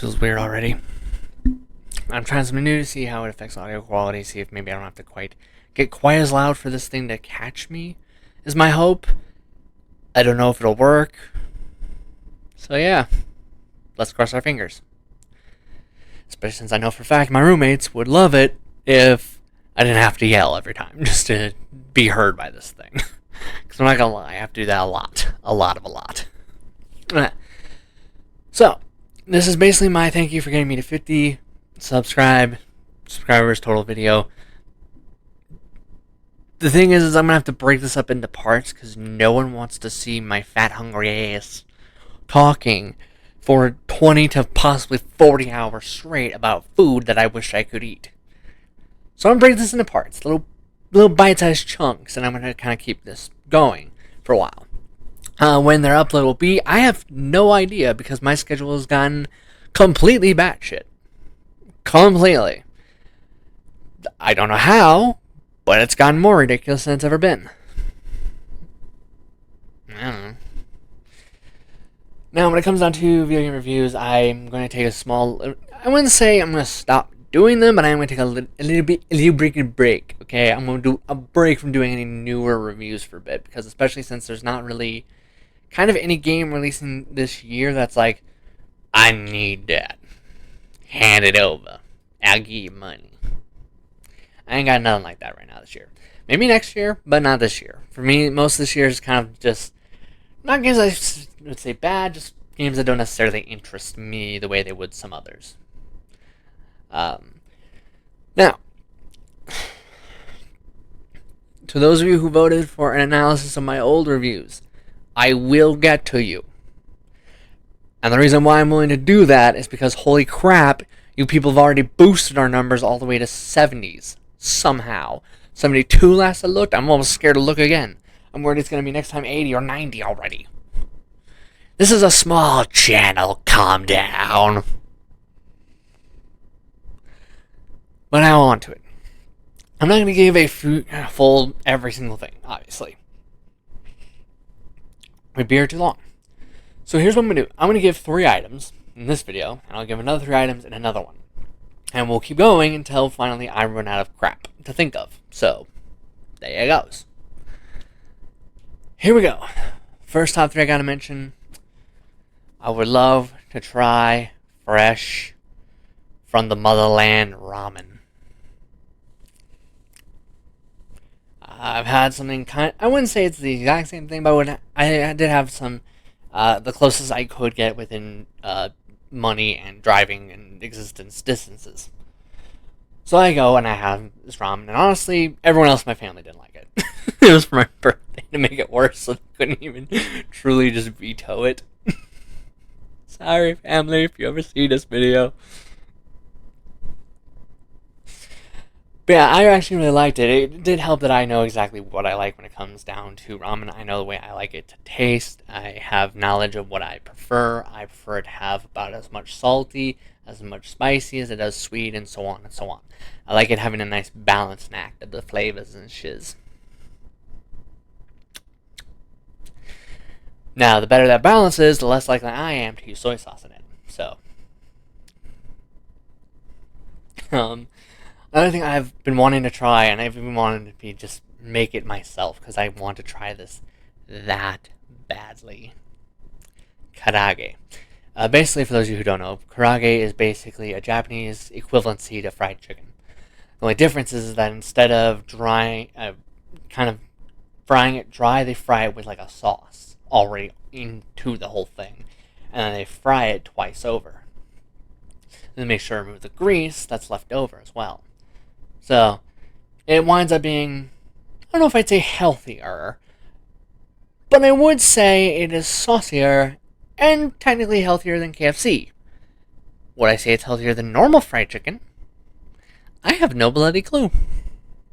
feels weird already. I'm trying something new to see how it affects audio quality, see if maybe I don't have to quite get quite as loud for this thing to catch me, is my hope. I don't know if it'll work. So yeah, let's cross our fingers. Especially since I know for a fact my roommates would love it if I didn't have to yell every time just to be heard by this thing. Because I'm not gonna lie, I have to do that a lot. A lot. So, this is basically my thank you for getting me to 50 subscribers total video. The thing is I'm gonna have to break this up into parts because no one wants to see my fat hungry ass talking for 20 to possibly 40 hours straight about food that I wish I could eat. So I'm gonna break this into parts, little bite-sized chunks, and I'm gonna kind of keep this going for a while. When their upload will be, I have no idea because my schedule has gotten completely batshit. Completely. I don't know how, but it's gotten more ridiculous than it's ever been. I don't know. Now, when it comes down to video game reviews, I'm going to take a small... I wouldn't say I'm going to stop doing them, but I'm going to take a little break. Okay, I'm going to do a break from doing any newer reviews for a bit, because especially since there's not really kind of any game releasing this year that's like, I need that. Hand it over. I'll give you money. I ain't got nothing like that right now this year. Maybe next year, but not this year. For me, most of this year is kind of just, not games I would say bad, just games that don't necessarily interest me the way they would some others. Now, to those of you who voted for an analysis of my old reviews, I will get to you. And the reason why I'm willing to do that is because, holy crap, you people have already boosted our numbers all the way to 70s. Somehow. 72 last I looked. I'm almost scared to look again. I'm worried it's going to be next time 80 or 90 already. This is a small channel. Calm down. But now on to it. I'm not going to give a full every single thing, obviously. We'd be here too long. So here's what I'm going to do. I'm going to give 3 items in this video, and I'll give another 3 items in another one. And we'll keep going until finally I run out of crap to think of. So, there you goes. Here we go. First top 3 I gotta mention. I would love to try fresh from the motherland ramen. I've had something I wouldn't say it's the exact same thing, but I did have some, the closest I could get within money and driving and existence distances. So I go and I have this ramen, and honestly, everyone else in my family didn't like it. It was for my birthday to make it worse, so they couldn't even truly just veto it. Sorry, family, if you ever see this video. But yeah, I actually really liked it. It did help that I know exactly what I like when it comes down to ramen. I know the way I like it to taste. I have knowledge of what I prefer. I prefer it to have about as much salty, as much spicy as it does sweet, and so on and so on. I like it having a nice balanced act of the flavors and shiz. Now, the better that balance is, the less likely I am to use soy sauce in it. So, another thing I've been wanting to try, and I've been wanting to be just make it myself, because I want to try this that badly. Karage. Basically, for those of you who don't know, karage is basically a Japanese equivalency to fried chicken. The only difference is that instead of kind of frying it dry, they fry it with like a sauce already into the whole thing, and then they fry it twice over. Then make sure to remove the grease that's left over as well. So it winds up being, I don't know if I'd say healthier, but I would say it is saucier and technically healthier than KFC. Would I say it's healthier than normal fried chicken? I have no bloody clue.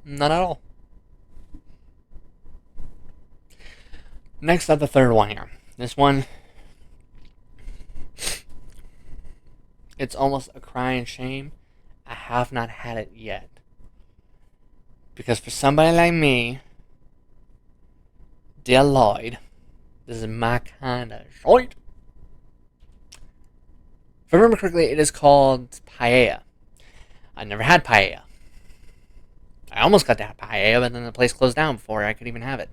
Not at all. Next up, the third one here. This one, it's almost a crying shame. I have not had it yet. Because for somebody like me, dear Lloyd, this is my kind of shite. If I remember correctly, it is called paella. I never had paella. I almost got to have paella, but then the place closed down before I could even have it.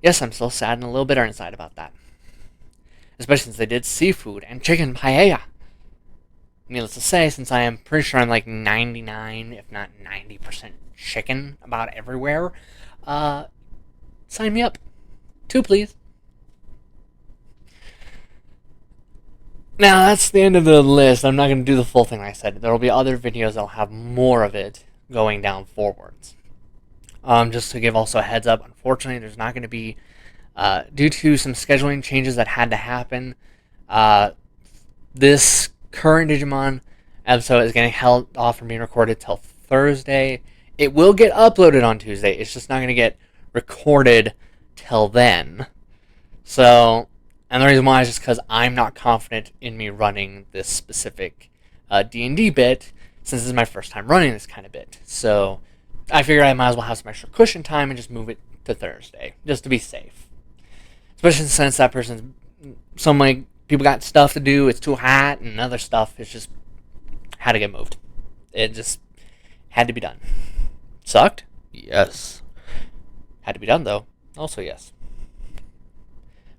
Yes, I'm still sad and a little bitter inside about that. Especially since they did seafood and chicken paella. Needless to say, since I am pretty sure I'm like 99, if not 90% chicken about everywhere, sign me up. 2, please. Now, that's the end of the list. I'm not going to do the full thing like I said. There will be other videos that'll have more of it going down forwards. Just to give also a heads up, unfortunately, there's not going to be, due to some scheduling changes that had to happen, this current Digimon episode is getting held off from being recorded till Thursday. It will get uploaded on Tuesday. It's just not going to get recorded till then. So, and the reason why is just because I'm not confident in me running this specific D&D bit, since this is my first time running this kind of bit. So, I figured I might as well have some extra cushion time and just move it to Thursday, just to be safe. Especially since that person's, some like people got stuff to do, it's too hot, and other stuff is just had to get moved. It just had to be done. Sucked? Yes. Had to be done though. Also yes.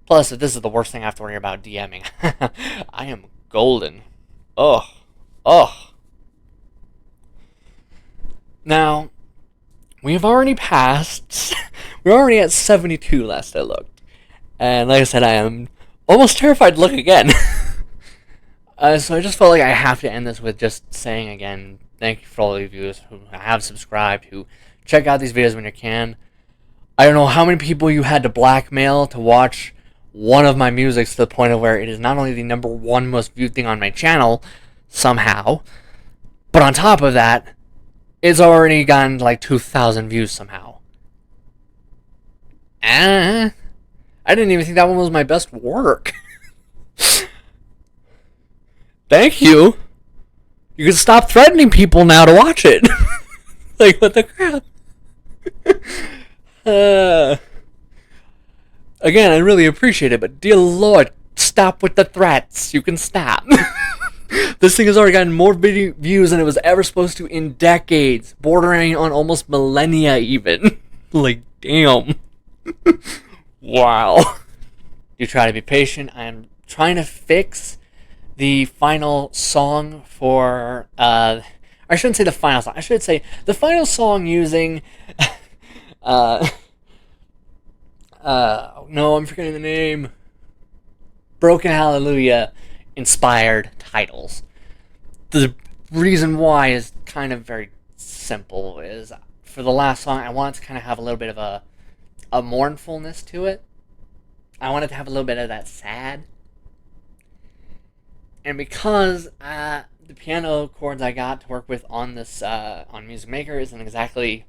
Plus, if this is the worst thing I have to worry about DMing, I am golden. Ugh. Now, we've already passed. We're already at 72 last I looked. And like I said, I am almost terrified to look again. So I just felt like I have to end this with just saying again, thank you for all the viewers who have subscribed, who check out these videos when you can. I don't know how many people you had to blackmail to watch one of my musics to the point of where it is not only the #1 most viewed thing on my channel, somehow, but on top of that, it's already gotten like 2,000 views somehow. I didn't even think that one was my best work. Thank you. You can stop threatening people now to watch it. Like, what the crap? Again, I really appreciate it, but dear Lord, stop with the threats. You can stop. This thing has already gotten more views than it was ever supposed to in decades, bordering on almost millennia even. Like, damn. Wow. You try to be patient. I am trying to fix the final song for, I shouldn't say the final song. I should say the final song using, no, I'm forgetting the name. Broken Hallelujah inspired titles. The reason why is kind of very simple. Is for the last song, I wanted to kind of have a little bit of a mournfulness to it. I wanted to have a little bit of that sad. And because the piano chords I got to work with on this on Music Maker isn't exactly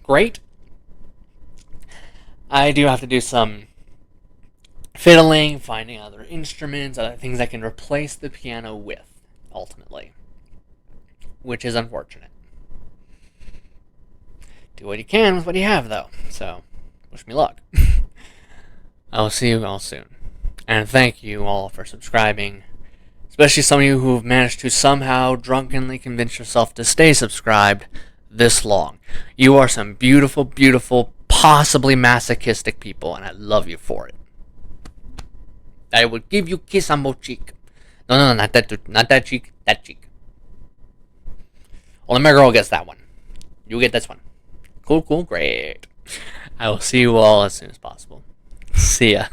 great, I do have to do some fiddling, finding other instruments, other things I can replace the piano with, ultimately. Which is unfortunate. Do what you can with what you have, though. So, wish me luck. I will see you all soon. And thank you all for subscribing. Especially some of you who have managed to somehow drunkenly convince yourself to stay subscribed this long. You are some beautiful, beautiful, possibly masochistic people, and I love you for it. I will give you kiss on both cheek. No, not that cheek, that cheek. Only my girl gets that one. You get this one. Cool, great. I will see you all as soon as possible. See ya.